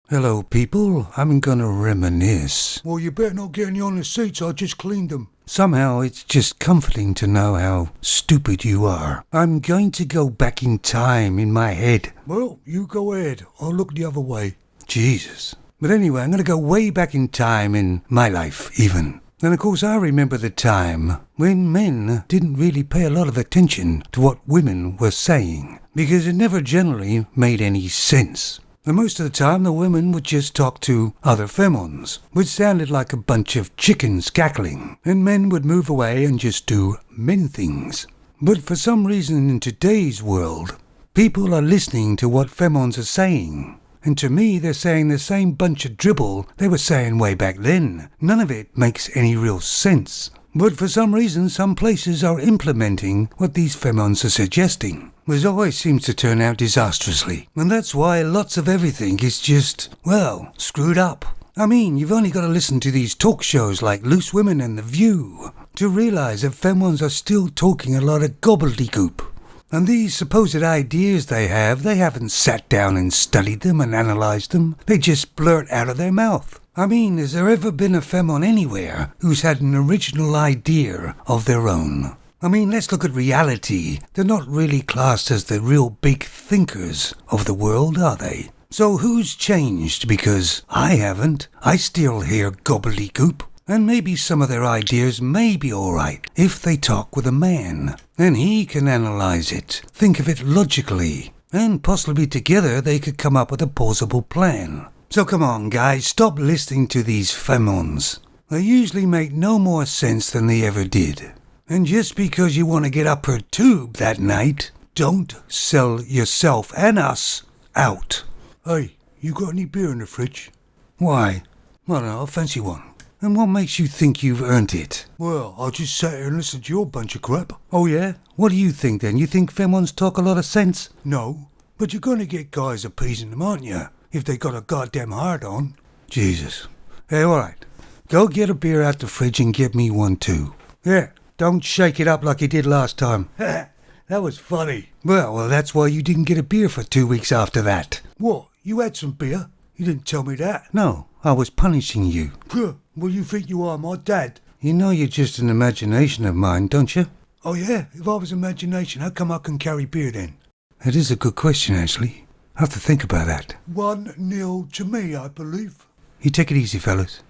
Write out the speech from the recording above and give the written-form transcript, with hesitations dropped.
Hello, people. I'm gonna reminisce. Well, you better not get any on the seats. I just cleaned them. Somehow it's just comforting to know how stupid you are. I'm going to go back in time in my head. Well, you go ahead. I'll look the other way. Jesus. But anyway, I'm gonna go way back in time in my life, even. And of course I remember the time when men didn't really pay a lot of attention to what women were saying, because it never generally made any sense. And most of the time the women would just talk to other femons, which sounded like a bunch of chickens cackling, and men would move away and just do men things. But for some reason in today's world, people are listening to what femons are saying. And to me, they're saying the same bunch of dribble they were saying way back then. None of it makes any real sense. But for some reason, some places are implementing what these femons are suggesting, which always seems to turn out disastrously. And that's why lots of everything is just, well, screwed up. I mean, you've only got to listen to these talk shows like Loose Women and The View to realize that femons are still talking a lot of gobbledegook. And these supposed ideas they haven't sat down and studied them and analysed them. They just blurt out of their mouth. I mean, has there ever been a femon anywhere who's had an original idea of their own? I mean, let's look at reality. They're not really classed as the real big thinkers of the world, are they? So who's changed? Because I haven't. I still hear gobbledegook. And maybe some of their ideas may be alright if they talk with a man. Then he can analyse it, think of it logically, and possibly together they could come up with a plausible plan. So come on guys, stop listening to these femons. They usually make no more sense than they ever did. And just because you want to get up her tube that night, don't sell yourself and us out. Hey, you got any beer in the fridge? Why? Well, no, I fancy one. And what makes you think you've earned it? Well, I just sat here and listened to your bunch of crap. Oh yeah? What do you think then? You think femons talk a lot of sense? No, but you're gonna get guys appeasing them, aren't you? If they got a goddamn heart on. Jesus. Hey, alright. Go get a beer out the fridge and get me one too. Yeah, don't shake it up like you did last time. That was funny. Well, that's why you didn't get a beer for 2 weeks after that. What? You had some beer? You didn't tell me that. No, I was punishing you. Well, you think you are my dad? You know you're just an imagination of mine, don't you? Oh yeah? If I was imagination, how come I can carry beer then? That is a good question, actually. I have to think about that. 1-0 to me, I believe. You take it easy, fellas.